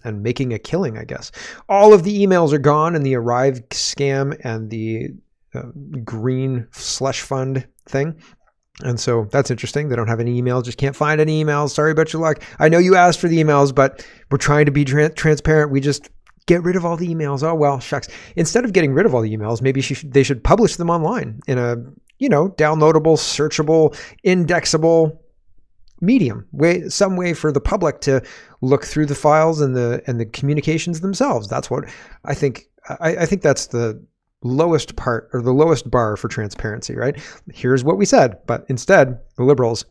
and making a killing, I guess. All of the emails are gone, and the Arrive scam and the green slush fund thing. And so that's interesting. They don't have any emails, just can't find any emails. Sorry about your luck. I know you asked for the emails, but we're trying to be transparent. We just get rid of all the emails. Oh, well, shucks. Instead of getting rid of all the emails, maybe they should publish them online in a, downloadable, searchable, indexable medium some way for the public to look through the files and the communications themselves. That's what I think. I think that's the lowest part, or the lowest bar for transparency, right? Here's what we said, but instead the Liberals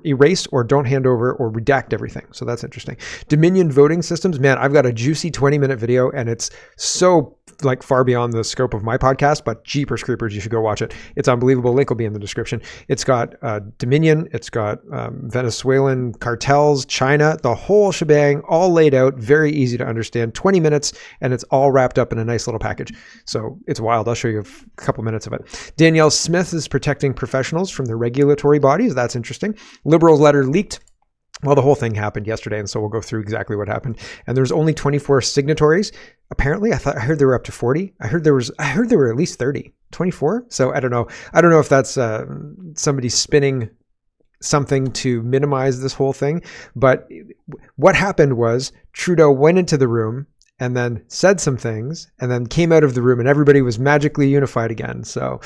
erase or don't hand over or redact everything. So that's interesting. Dominion voting systems, man, I've got a juicy 20-minute video, and it's so far beyond the scope of my podcast, but jeepers creepers, you should go watch it. It's unbelievable. Link will be in the description. It's got Dominion, it's got Venezuelan cartels, China, the whole shebang, all laid out, very easy to understand, 20 minutes, and it's all wrapped up in a nice little package. So it's wild. I'll show you a couple minutes of it. Danielle Smith is protecting professionals from the regulatory bodies. That's interesting. Liberals letter leaked. Well, the whole thing happened yesterday, and so we'll go through exactly what happened. And there's only 24 signatories. Apparently, I heard there were up to 40. I heard there were at least 30. 24. So I don't know. I don't know if that's somebody spinning something to minimize this whole thing. But what happened was Trudeau went into the room and then said some things, and then came out of the room, and everybody was magically unified again. So,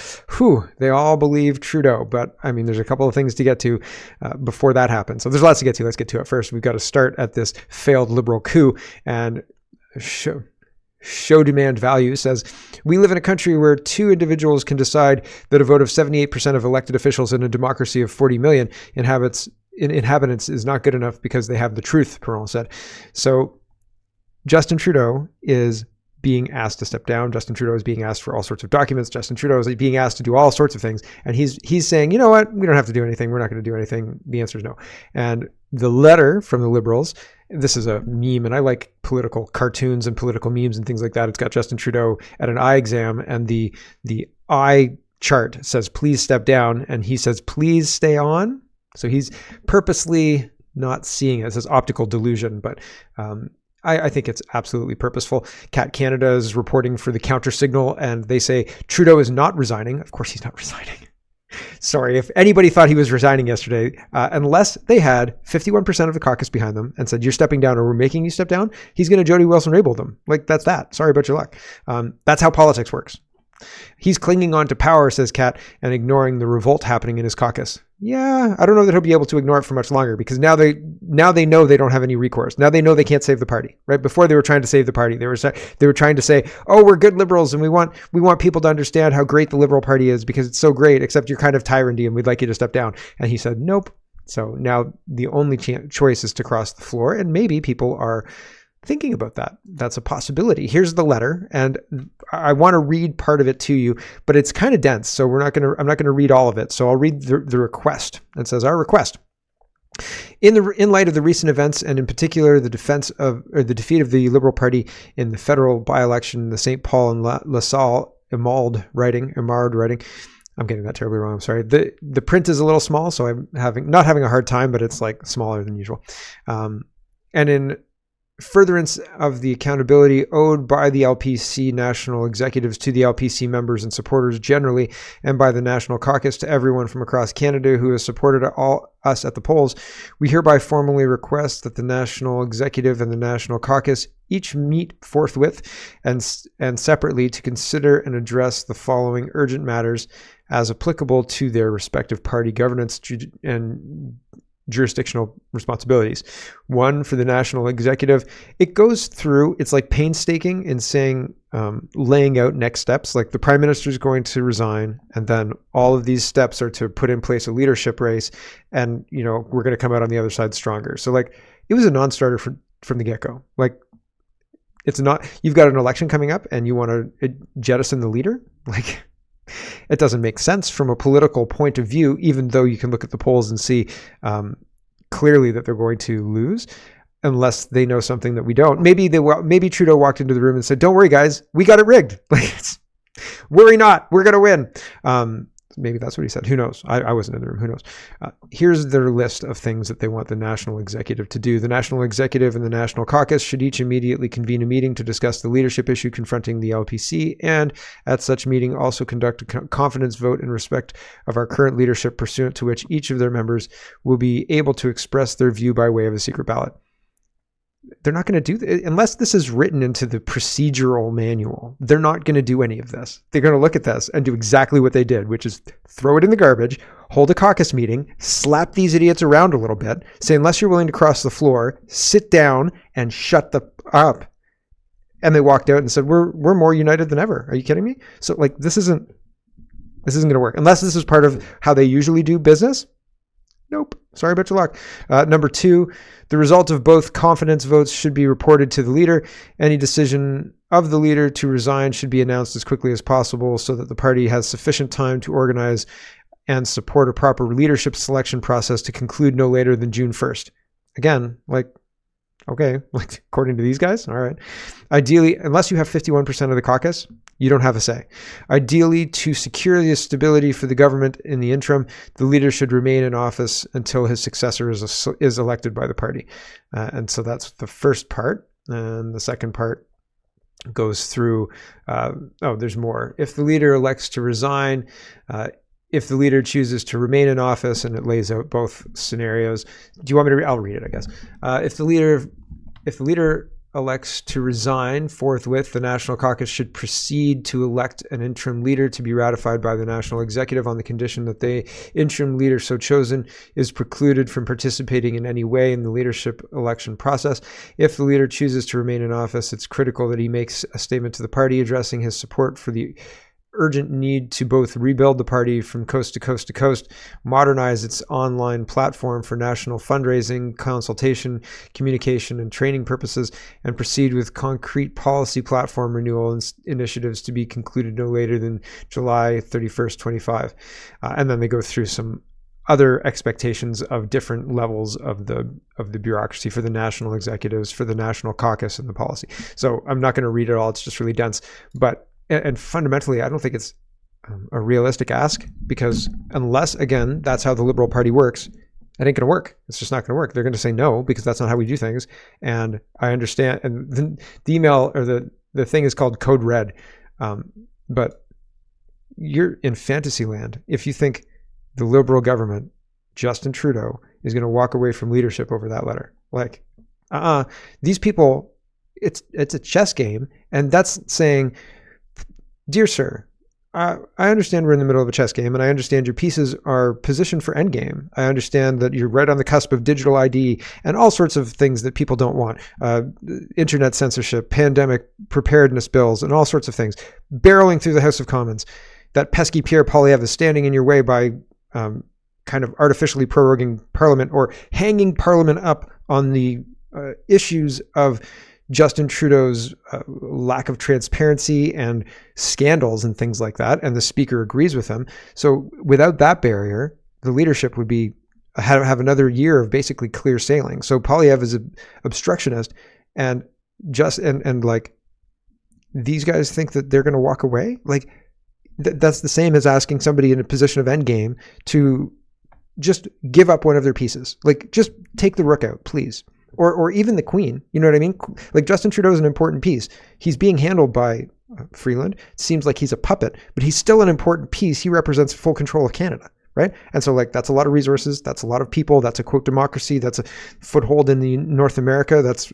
they all believe Trudeau. But I mean, there's a couple of things to get to before that happens. So there's lots to get to. Let's get to it first. We've got to start at this failed Liberal coup. And Show Demand Value says, we live in a country where two individuals can decide that a vote of 78% of elected officials in a democracy of 40 million inhabitants is not good enough because they have the truth, Perron said. So Justin Trudeau is being asked to step down. Justin Trudeau is being asked for all sorts of documents. Justin Trudeau is being asked to do all sorts of things. And he's saying, you know what? We don't have to do anything. We're not going to do anything. The answer is no. And the letter from the Liberals, this is a meme, and I like political cartoons and political memes and things like that. It's got Justin Trudeau at an eye exam, and the eye chart says, please step down. And he says, please stay on. So he's purposely not seeing it. It says optical delusion, but I think it's absolutely purposeful. Cat Canada is reporting for the counter signal, and they say Trudeau is not resigning. Of course he's not resigning. Sorry, if anybody thought he was resigning yesterday, unless they had 51% of the caucus behind them and said, you're stepping down or we're making you step down, he's going to Jody Wilson-Raybould them. That's that. Sorry about your luck. That's how politics works. He's clinging on to power, says Kat, and ignoring the revolt happening in his caucus. Yeah, I don't know that he'll be able to ignore it for much longer, because now they know they don't have any recourse. Now they know they can't save the party. Right before, they were trying to save the party. They were trying to say, oh, we're good Liberals, and we want people to understand how great the Liberal Party is because it's so great. Except you're kind of tyranny, and we'd like you to step down. And he said, nope. So now the only choice is to cross the floor, and maybe people are thinking about that. That's a possibility. Here's the letter, and I want to read part of it to you, but it's kind of dense, so I'm not going to read all of it. So I'll read the request. It says, our request. In light of the recent events, and in particular the defeat of the Liberal Party in the federal by-election, the St. Paul and La Salle Imard writing. I'm getting that terribly wrong. I'm sorry. The print is a little small, so I'm not having a hard time, but it's smaller than usual. And in furtherance of the accountability owed by the LPC national executives to the LPC members and supporters generally, and by the National Caucus to everyone from across Canada who has supported us at the polls, we hereby formally request that the National Executive and the National Caucus each meet forthwith and separately to consider and address the following urgent matters as applicable to their respective party governance and jurisdictional responsibilities. One, for the National Executive, it goes through, it's painstaking in saying, laying out next steps, like the Prime Minister is going to resign, and then all of these steps are to put in place a leadership race, and we're going to come out on the other side stronger. So it was a non-starter from the get-go. It's not, you've got an election coming up and you want to jettison the leader. It doesn't make sense from a political point of view, even though you can look at the polls and see clearly that they're going to lose, unless they know something that we don't. Maybe Trudeau walked into the room and said, "Don't worry, guys, we got it rigged. Worry not, we're going to win." Maybe that's what he said. Who knows? I wasn't in the room. Who knows? Here's their list of things that they want the national executive to do. The national executive and the national caucus should each immediately convene a meeting to discuss the leadership issue confronting the LPC, and at such meeting also conduct a confidence vote in respect of our current leadership, pursuant to which each of their members will be able to express their view by way of a secret ballot. They're not going to do that unless this is written into the procedural manual. They're not going to do any of this. They're going to look at this and do exactly what they did, which is throw it in the garbage, hold a caucus meeting, slap these idiots around a little bit, say, unless you're willing to cross the floor, sit down and shut up. And they walked out and said, we're more united than ever. Are you kidding me? So like, this isn't going to work unless this is part of how they usually do business. Nope. Sorry about your luck. Number 2, the result of both confidence votes should be reported to the leader. Any decision of the leader to resign should be announced as quickly as possible so that the party has sufficient time to organize and support a proper leadership selection process to conclude no later than June 1st. Again, like, okay, like according to these guys, all right. Ideally, unless you have 51% of the caucus, you don't have a say. Ideally, to secure the stability for the government in the interim, the leader should remain in office until his successor is elected by the party. And so that's the first part. And the second part goes through, there's more. If the leader elects to resign, if the leader chooses to remain in office, and it lays out both scenarios. Do you want me to read? I'll read it, I guess. If the leader elects to resign forthwith, the National Caucus should proceed to elect an interim leader to be ratified by the National Executive on the condition that the interim leader so chosen is precluded from participating in any way in the leadership election process. If the leader chooses to remain in office, it's critical that he makes a statement to the party addressing his support for the urgent need to both rebuild the party from coast to coast to coast, modernize its online platform for national fundraising, consultation, communication, and training purposes, and proceed with concrete policy platform renewal initiatives to be concluded no later than July 31st, 25. And then they go through some other expectations of different levels of the bureaucracy for the national executives, for the national caucus, and the policy. So I'm not going to read it all. It's just really dense. And fundamentally, I don't think it's a realistic ask, because unless, again, that's how the Liberal Party works, it ain't going to work. It's just not going to work. They're going to say no, because that's not how we do things. And I understand. And the email or the thing is called Code Red. But you're in fantasy land if you think the Liberal government, Justin Trudeau, is going to walk away from leadership over that letter. Like, these people, it's a chess game. And that's saying, dear sir, I understand we're in the middle of a chess game, and I understand your pieces are positioned for endgame. I understand that you're right on the cusp of digital ID and all sorts of things that people don't want. Internet censorship, pandemic preparedness bills, and all sorts of things barreling through the House of Commons. That pesky Pierre Poilievre is standing in your way by kind of artificially proroguing Parliament or hanging Parliament up on the issues of Justin Trudeau's lack of transparency and scandals and things like that, and the speaker agrees with him. So without that barrier, the leadership would be have another year of basically clear sailing. So Poilievre is an obstructionist, and like these guys think that they're going to walk away. Like that's the same as asking somebody in a position of endgame to just give up one of their pieces. Like just take the rook out, please. Or even the Queen, you know what I mean? Like Justin Trudeau is an important piece. He's being handled by Freeland. It seems like he's a puppet, but he's still an important piece. He represents full control of Canada, right? And so like that's a lot of resources. That's a lot of people. That's a quote democracy. That's a foothold in the North America. That's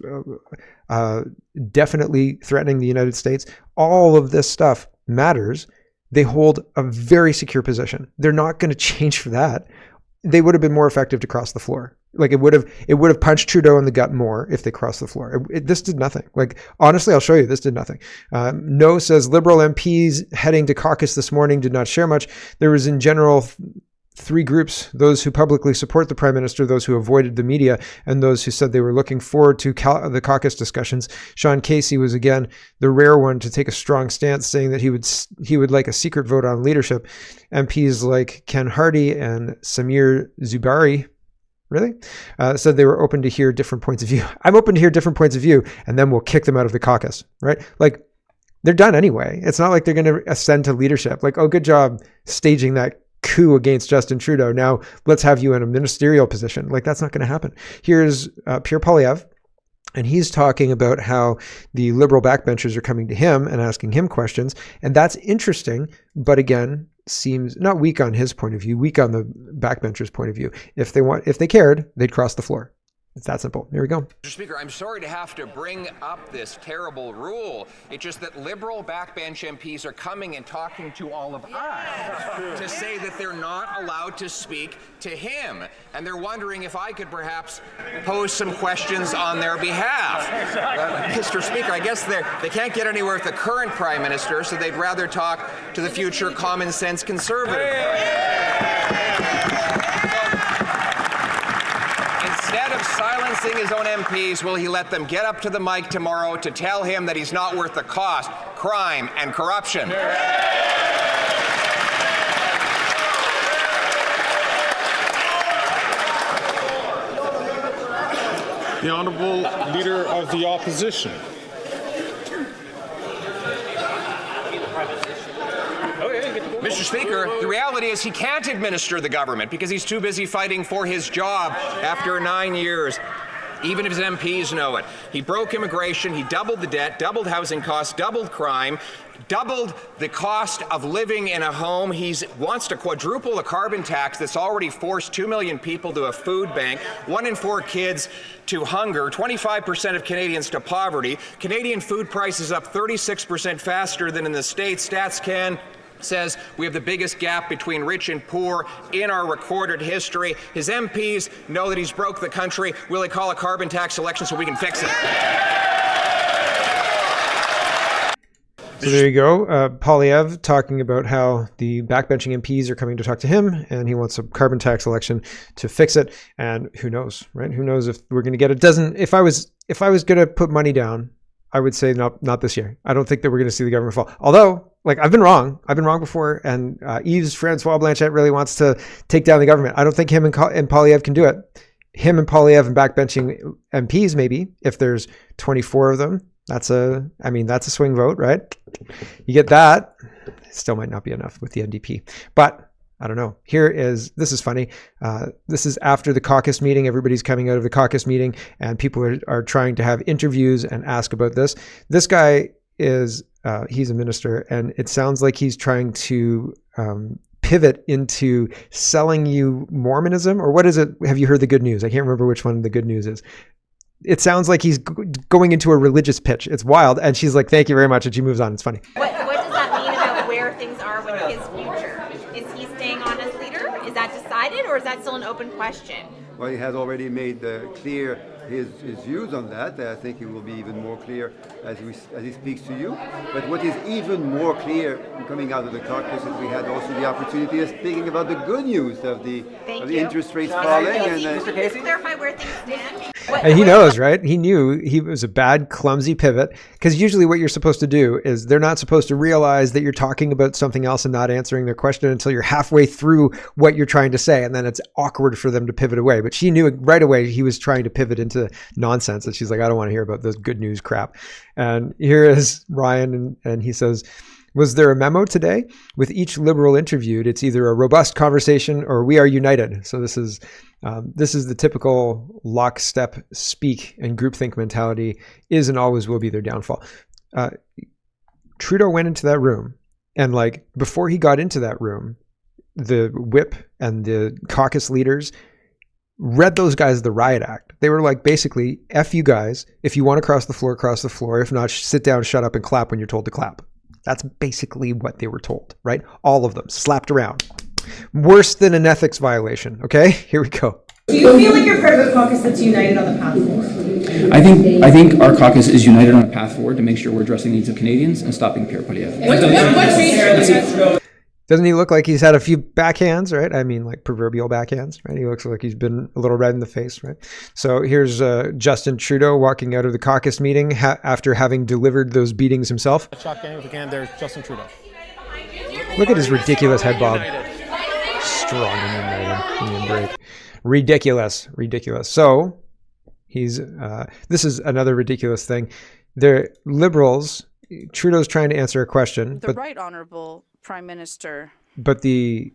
definitely threatening the United States. All of this stuff matters. They hold a very secure position. They're not going to change for that. They would have been more effective to cross the floor. Like it would have punched Trudeau in the gut more if they crossed the floor. This did nothing. Like honestly, I'll show you. This did nothing. No says Liberal MPs heading to caucus this morning did not share much. There was in general three groups: those who publicly support the Prime Minister, those who avoided the media, and those who said they were looking forward to the caucus discussions. Sean Casey was again the rare one to take a strong stance, saying that he would like a secret vote on leadership. MPs like Ken Hardy and Samir Zubari said they were open to hear different points of view. I'm open to hear different points of view, and then we'll kick them out of the caucus, right? Like they're done anyway. It's not like they're going to ascend to leadership. Like, oh, good job staging that coup against Justin Trudeau. Now let's have you in a ministerial position. Like, that's not going to happen. Here's Pierre Poilievre. And he's talking about how the Liberal backbenchers are coming to him and asking him questions. And that's interesting, but again, seems not weak on his point of view, weak on the backbenchers' point of view. If they cared, they'd cross the floor. It's that simple. Here we go. Mr. Speaker, I'm sorry to have to bring up this terrible rule. It's just that Liberal backbench MPs are coming and talking to all of us to say that they're not allowed to speak to him. And they're wondering if I could perhaps pose some questions on their behalf. Mr. Speaker, I guess they can't get anywhere with the current Prime Minister, so they'd rather talk to the future common sense Conservative. Instead of silencing his own MPs, will he let them get up to the mic tomorrow to tell him that he's not worth the cost, crime, and corruption? The Honourable Leader of the Opposition. Mr. Speaker, the reality is he can't administer the government because he's too busy fighting for his job after 9 years. Even if his MPs know it. He broke immigration, he doubled the debt, doubled housing costs, doubled crime, doubled the cost of living in a home. He wants to quadruple the carbon tax that's already forced 2 million people to a food bank, 1 in 4 kids to hunger, 25% of Canadians to poverty. Canadian food prices up 36% faster than in the States. StatsCan says we have the biggest gap between rich and poor in our recorded history. His MPs know that he's broke the country. Will he call a carbon tax election so we can fix it? So there you go. Poilievre talking about how the backbenching MPs are coming to talk to him, and he wants a carbon tax election to fix it. And who knows, right? Who knows if we're going to get it? If I was going to put money down, I would say not this year. I don't think that we're going to see the government fall. Although, like, I've been wrong before, and Yves Francois Blanchet really wants to take down the government. I don't think him and Poilievre can do it. Him and Poilievre and backbenching MPs, maybe, if there's 24 of them, that's a swing vote, right? You get that. It still might not be enough with the NDP, but I don't know. This is funny. This is after the caucus meeting. Everybody's coming out of the caucus meeting, and people are trying to have interviews and ask about this. This guy is, he's a minister, and it sounds like he's trying to pivot into selling you Mormonism, or what is it? Have you heard the good news? I can't remember which one the good news is. It sounds like he's going into a religious pitch. It's wild. And she's like, thank you very much. And she moves on. It's funny. What does that mean about where things are with his future? Is he staying on as leader? Is that decided, or is that still an open question? Well, he has already made clear his views on that. I think he will be even more clear as he speaks to you. But what is even more clear coming out of the caucus is we had also the opportunity of speaking about the good news of the interest rates falling. Can you clarify where things stand? And he knows, right? He knew he was a bad, clumsy pivot, because usually what you're supposed to do is they're not supposed to realize that you're talking about something else and not answering their question until you're halfway through what you're trying to say. And then it's awkward for them to pivot away. But she knew right away he was trying to pivot into nonsense. And she's like, I don't want to hear about this good news crap. And here is Ryan, and he says, was there a memo today? With each Liberal interviewed, it's either a robust conversation or we are united. So this is the typical lockstep speak and groupthink mentality is and always will be their downfall. Trudeau went into that room, and like before he got into that room, the whip and the caucus leaders read those guys the riot act. They were like, basically, F you guys. If you want to cross the floor, cross the floor. If not, sit down, shut up, and clap when you're told to clap. That's basically what they were told, right? All of them slapped around. Worse than an ethics violation. Okay, here we go. Do you feel like you're part of a caucus that's united on the path forward? I think our caucus is united on a path forward to make sure we're addressing the needs of Canadians and stopping Pierre Poilievre. What changed? Doesn't he look like he's had a few backhands, right? I mean, like proverbial backhands, right? He looks like he's been a little red in the face, right? So here's Justin Trudeau walking out of the caucus meeting after having delivered those beatings himself. Shot gang with a can. There's Justin Trudeau. Look at his ridiculous head bob. Strong Indian break. Ridiculous. So he's this is another ridiculous thing. The Liberals, Trudeau's trying to answer a question. The Right Honourable Prime Minister. But the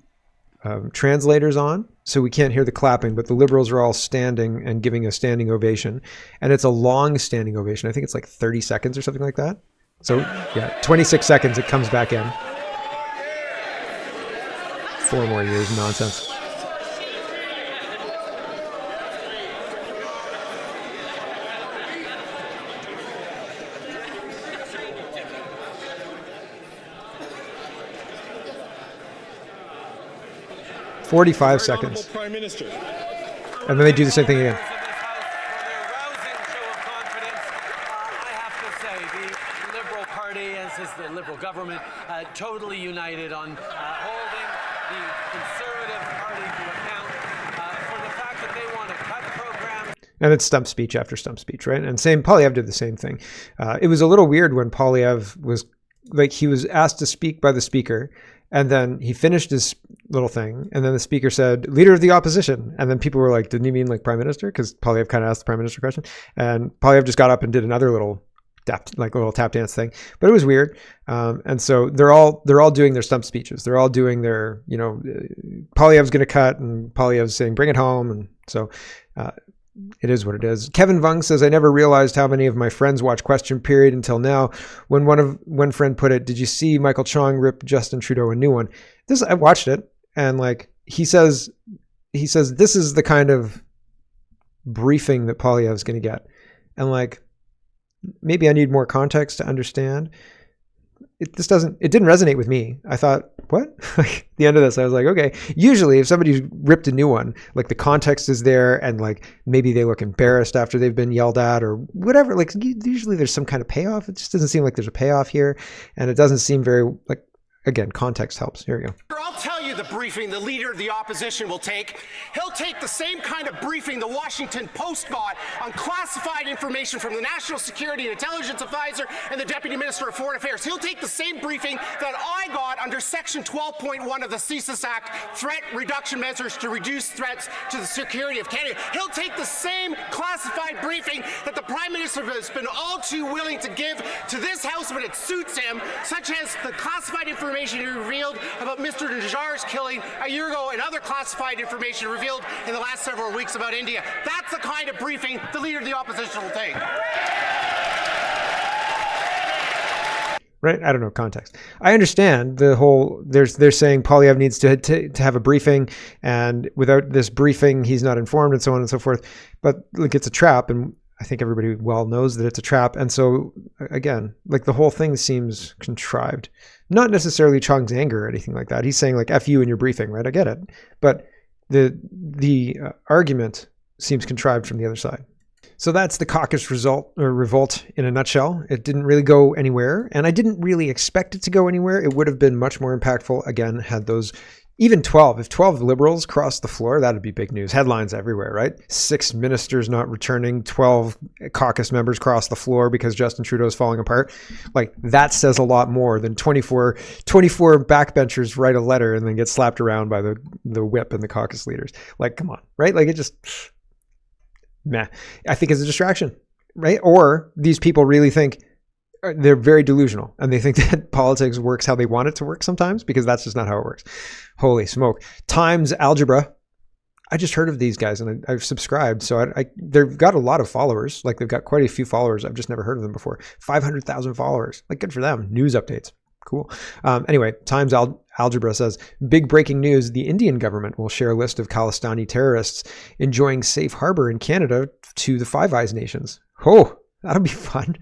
translators on, so we can't hear the clapping, but the Liberals are all standing and giving a standing ovation. And it's a long standing ovation. I think it's like 30 seconds or something like that. So yeah, 26 seconds, it comes back in. 4 more years of nonsense. "45 seconds. Prime Minister. And then they do the same thing again. The Liberal government totally united on holding the Conservative Party to account for the fact that they want to cut programs. And it's stump speech after stump speech, right? And Poilievre did the same thing. It was a little weird when Poilievre was like, he was asked to speak by the speaker, and then he finished his little thing, and then the speaker said, "Leader of the opposition," and then people were like, "Didn't he mean like Prime Minister?" Because Poilievre kind of asked the Prime Minister question, and Poilievre just got up and did another little tap dance thing, but it was weird. And so they're all doing their stump speeches. They're all doing their, Poilievre's going to cut, and Poilievre's saying, "Bring it home." And so it is what it is. Kevin Vung says, "I never realized how many of my friends watch Question Period until now. When one friend put it, 'Did you see Michael Chong rip Justin Trudeau a new one?' I watched it, and like he says this is the kind of briefing that Poilievre's going to get, and like, maybe I need more context to understand. It didn't resonate with me. I thought, what? Like, the end of this, I was like, okay. Usually if somebody's ripped a new one, like the context is there, and like maybe they look embarrassed after they've been yelled at or whatever. Like usually there's some kind of payoff. It just doesn't seem like there's a payoff here. And it doesn't seem very, like, again, context helps. Here we go. I'll tell you the briefing the leader of the opposition will take. He'll take the same kind of briefing the Washington Post got on classified information from the National Security and Intelligence Advisor and the Deputy Minister of Foreign Affairs. He'll take the same briefing that I got under Section 12.1 of the CSIS Act, threat reduction measures to reduce threats to the security of Canada. He'll take the same classified briefing that the Prime Minister has been all too willing to give to this House when it suits him, such as the classified information he revealed about Mr. Najjar's killing a year ago and other classified information revealed in the last several weeks about India. That's the kind of briefing the leader of the opposition will take. Right? I don't know context. I understand the whole, they're saying Poilievre needs to have a briefing, and without this briefing, he's not informed, and so on and so forth. But like, it's a trap, and I think everybody well knows that it's a trap. And so again, like, the whole thing seems contrived. Not necessarily Chong's anger or anything like that. He's saying like, "F you in your briefing," right? I get it. But the argument seems contrived from the other side. So that's the caucus revolt in a nutshell. It didn't really go anywhere, and I didn't really expect it to go anywhere. It would have been much more impactful, again, had those, even 12, if 12 Liberals crossed the floor, that'd be big news. Headlines everywhere, right? 6 ministers not returning, 12 caucus members cross the floor because Justin Trudeau is falling apart. Like, that says a lot more than 24 backbenchers write a letter and then get slapped around by the whip and the caucus leaders. Like, come on, right? Like, it just, meh. I think it's a distraction, right? Or these people really think, they're very delusional, and they think that politics works how they want it to work sometimes, because that's just not how it works. Holy smoke. Times Algebra. I just heard of these guys, and I've subscribed. So they've got a lot of followers. Like, they've got quite a few followers. I've just never heard of them before. 500,000 followers. Like, good for them. News updates. Cool. Anyway, Times Algebra says, big breaking news. The Indian government will share a list of Khalistani terrorists enjoying safe harbor in Canada to the Five Eyes nations. Oh, that'll be fun.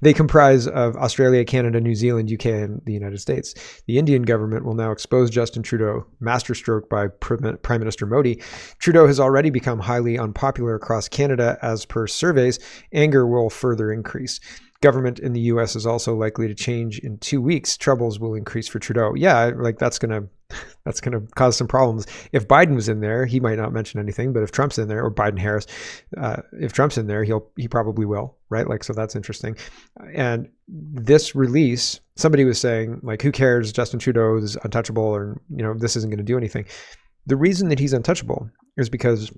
They comprise of Australia, Canada, New Zealand, UK, and the United States. The Indian government will now expose Justin Trudeau, masterstroke by Prime Minister Modi. Trudeau has already become highly unpopular across Canada. As per surveys, anger will further increase. Government in the US is also likely to change in 2 weeks. Troubles will increase for Trudeau. Yeah, like, that's gonna cause some problems. If Biden was in there, he might not mention anything, but if Trump's in there, or Biden-Harris, if Trump's in there, he probably will, right? Like, so that's interesting. And this release, somebody was saying, like, who cares? Justin Trudeau is untouchable, or, this isn't going to do anything. The reason that he's untouchable is because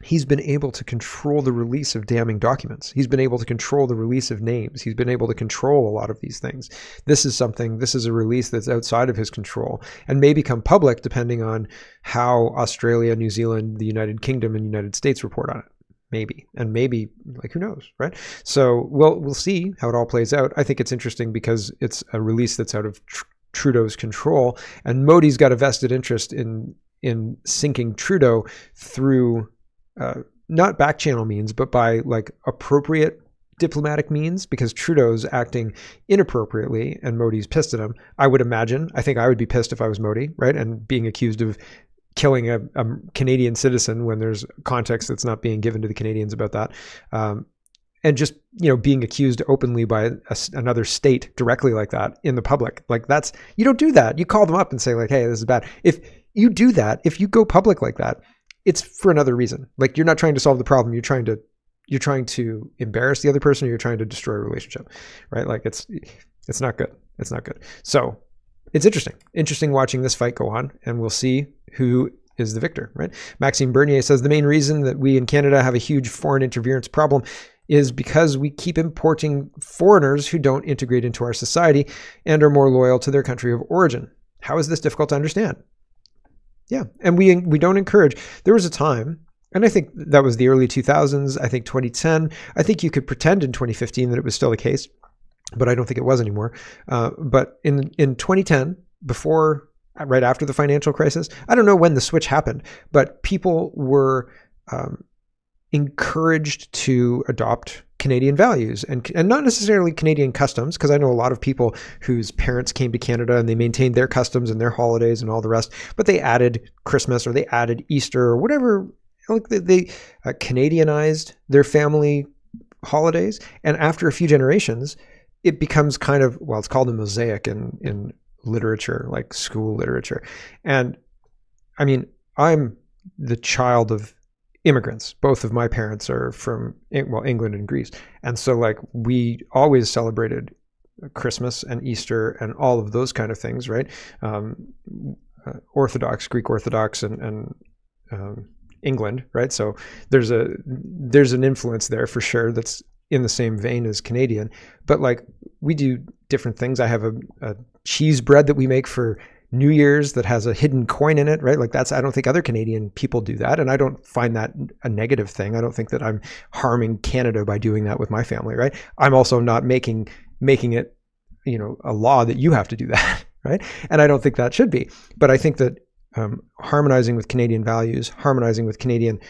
he's been able to control the release of damning documents. He's been able to control the release of names. He's been able to control a lot of these things. This is a release that's outside of his control and may become public depending on how Australia, New Zealand, the United Kingdom, and United States report on it. Maybe. And maybe, like, who knows, right? So we'll see how it all plays out. I think it's interesting because it's a release that's out of Trudeau's control, and Modi's got a vested interest in sinking Trudeau through not back channel means, but by like appropriate diplomatic means, because Trudeau's acting inappropriately and Modi's pissed at him. I would imagine. I think I would be pissed if I was Modi, right? And being accused of killing a Canadian citizen when there's context that's not being given to the Canadians about that. And just, being accused openly by another state directly like that in the public. Like you don't do that. You call them up and say like, hey, this is bad. If you do that, if you go public like that, it's for another reason. Like, you're not trying to solve the problem. You're trying to embarrass the other person, or you're trying to destroy a relationship, right? Like it's not good. It's not good. So it's interesting watching this fight go on, and we'll see who is the victor, right? Maxime Bernier says the main reason that we in Canada have a huge foreign interference problem is because we keep importing foreigners who don't integrate into our society and are more loyal to their country of origin. How is this difficult to understand? Yeah, and we don't encourage. There was a time, and I think that was the early 2000s, I think 2010. I think you could pretend in 2015 that it was still the case, but I don't think it was anymore. But in 2010, right after the financial crisis, I don't know when the switch happened, but people were encouraged to adopt Canadian values and not necessarily Canadian customs, because I know a lot of people whose parents came to Canada and they maintained their customs and their holidays and all the rest, but they added Christmas or they added Easter or whatever. Like they Canadianized their family holidays. And after a few generations, it becomes kind of, well, it's called a mosaic in literature, like school literature. And I mean, I'm the child of immigrants. Both of my parents are from, well, England and Greece. And so like we always celebrated Christmas and Easter and all of those kind of things, right? Orthodox, Greek Orthodox and England, right? So there's an influence there for sure that's in the same vein as Canadian, but like we do different things. I have a cheese bread that we make for New Year's that has a hidden coin in it, right? Like I don't think other Canadian people do that. And I don't find that a negative thing. I don't think that I'm harming Canada by doing that with my family, right? I'm also not making it, a law that you have to do that, right? And I don't think that should be. But I think that harmonizing with Canadian values, harmonizing with Canadian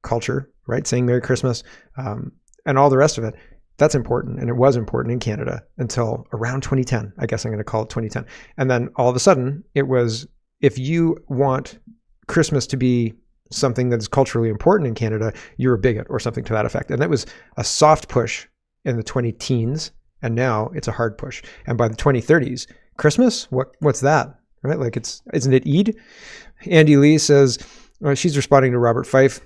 culture, right? Saying Merry Christmas and all the rest of it, that's important. And it was important in Canada until around 2010. I guess I'm going to call it 2010. And then all of a sudden it was, if you want Christmas to be something that's culturally important in Canada, you're a bigot or something to that effect. And that was a soft push in the 2010s. And now it's a hard push. And by the 2030s, Christmas, what's that? Right? Like isn't it Eid? Andy Lee says, she's responding to Robert Fife.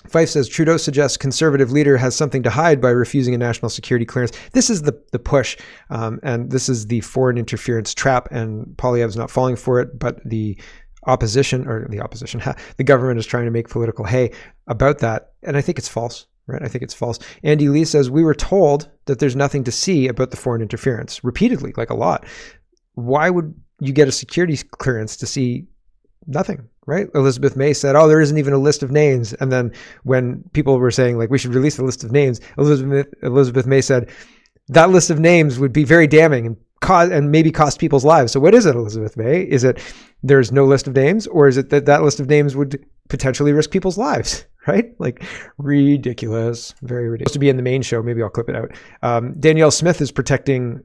Fife says, Trudeau suggests conservative leader has something to hide by refusing a national security clearance. This is the push, and this is the foreign interference trap, and Poilievre's not falling for it, but the government is trying to make political hay about that, and I think it's false, right? I think it's false. Andy Lee says, we were told that there's nothing to see about the foreign interference, repeatedly, like a lot. Why would you get a security clearance to see nothing, right? Elizabeth May said, oh, there isn't even a list of names. And then when people were saying like we should release the list of names, Elizabeth May said that list of names would be very damning and maybe cost people's lives. So what is it, Elizabeth May? Is it there's no list of names, or is it that list of names would potentially risk people's lives, right? Like ridiculous, very ridiculous. To be in the main show, maybe I'll clip it out. Danielle Smith is protecting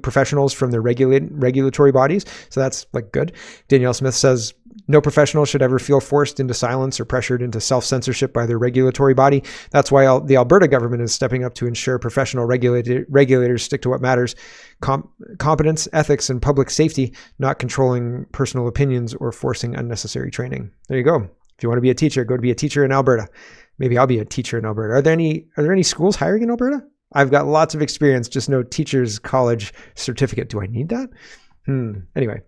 professionals from their regulatory bodies. So that's like good. Danielle Smith says no professional should ever feel forced into silence or pressured into self-censorship by their regulatory body. That's why the Alberta government is stepping up to ensure professional regulators stick to what matters: competence, ethics, and public safety, not controlling personal opinions or forcing unnecessary training. There you go. If you want to be a teacher, go to be a teacher in Alberta. Maybe I'll be a teacher in Alberta. Are there any schools hiring in Alberta? I've got lots of experience, just no teacher's college certificate. Do I need that? Anyway,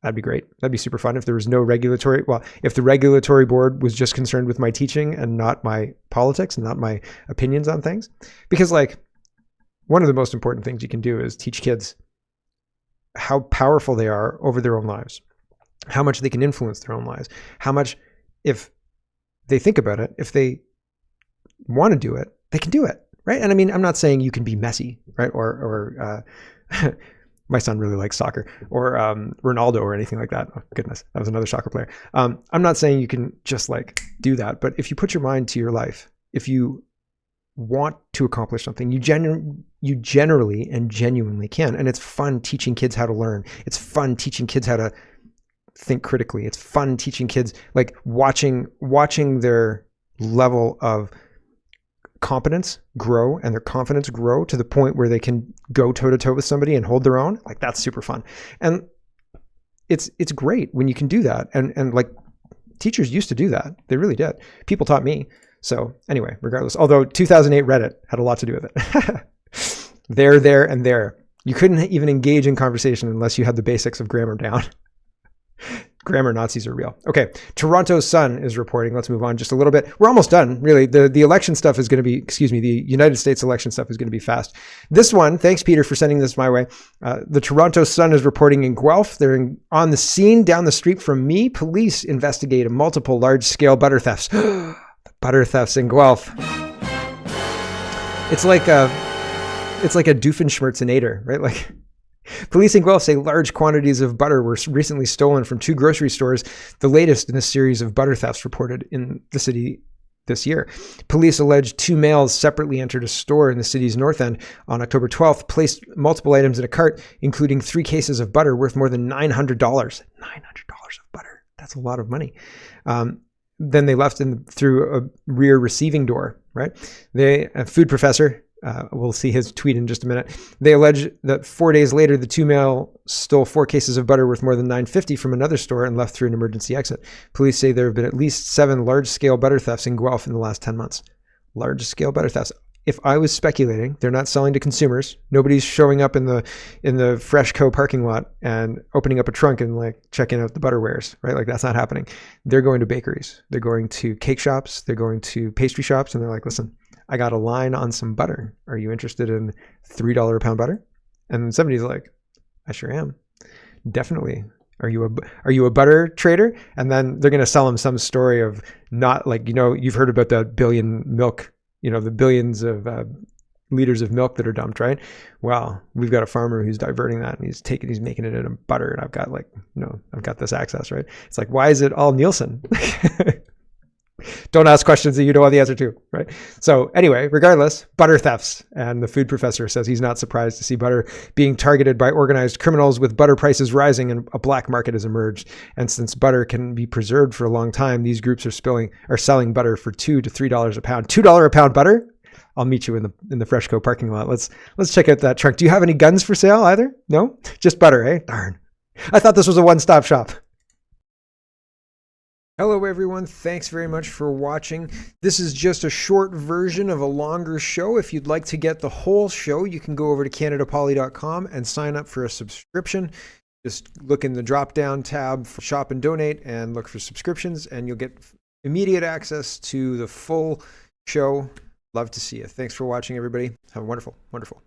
That'd be great. That'd be super fun if there was no regulatory, well, if the regulatory board was just concerned with my teaching and not my politics and not my opinions on things. Because like one of the most important things you can do is teach kids how powerful they are over their own lives, how much they can influence their own lives, how much, if they think about it, if they want to do it, they can do it, right? And I mean, I'm not saying you can be messy, right? Or my son really likes soccer, or Ronaldo or anything like that. Oh, goodness, that was another soccer player. I'm not saying you can just like do that, but if you put your mind to your life, if you want to accomplish something, you generally and genuinely can. And it's fun teaching kids how to learn. It's fun teaching kids how to think critically. It's fun teaching kids, like watching their level of competence grow and their confidence grow to the point where they can go toe to toe with somebody and hold their own. Like that's super fun. And it's great when you can do that. And like teachers used to do that. They really did. People taught me. So anyway, regardless, although 2008 Reddit had a lot to do with it. There, and there. You couldn't even engage in conversation unless you had the basics of grammar down. Grammar Nazis are real. Okay, Toronto Sun is reporting. Let's move on just a little bit. We're almost done, really. The election stuff is going to be, the United States election stuff is going to be fast. This one, thanks Peter for sending this my way. The Toronto Sun is reporting in Guelph. They're on the scene down the street from me. Police investigate multiple large-scale butter thefts. Butter thefts in Guelph. It's like a Doofenshmirtzenator, right? Like police in Guelph say large quantities of butter were recently stolen from 2 grocery stores, the latest in a series of butter thefts reported in the city this year. Police allege 2 males separately entered a store in the city's north end on October 12th, placed multiple items in a cart, including 3 cases of butter worth more than $900. $900 of butter. That's a lot of money. Then they left through a rear receiving door, right? A food professor, we'll see his tweet in just a minute. They allege that 4 days later, the 2 male stole 4 cases of butter worth more than $950 from another store and left through an emergency exit. Police say there have been at least 7 large-scale butter thefts in Guelph in the last 10 months. Large-scale butter thefts. If I was speculating, they're not selling to consumers. Nobody's showing up in the Freshco parking lot and opening up a trunk and like checking out the butterwares, right? Like that's not happening. They're going to bakeries. They're going to cake shops. They're going to pastry shops, and they're like, listen, I got a line on some butter. Are you interested in $3 a pound butter? And somebody's like, I sure am. Definitely. Are you a butter trader? And then they're going to sell them some story of not like, you've heard about the billion milk, the billions of liters of milk that are dumped, right? Well, we've got a farmer who's diverting that and he's making it into butter. And I've got this access, right? It's like, why is it all Nielsen? Don't ask questions that you don't want the answer to, right? So anyway, regardless, butter thefts. And the food professor says he's not surprised to see butter being targeted by organized criminals, with butter prices rising and a black market has emerged. And since butter can be preserved for a long time, these groups are selling butter for $2 to $3 a pound. $2 a pound butter? I'll meet you in the Freshco parking lot. Let's check out that trunk. Do you have any guns for sale either? No? Just butter, eh? Darn. I thought this was a one-stop shop. Hello everyone, thanks very much for watching. This is just a short version of a longer show. If you'd like to get the whole show, you can go over to canadapoly.com and sign up for a subscription. Just look in the drop-down tab for Shop and Donate and look for subscriptions, and you'll get immediate access to the full show. Love to see you. Thanks for watching, everybody. Have a wonderful, wonderful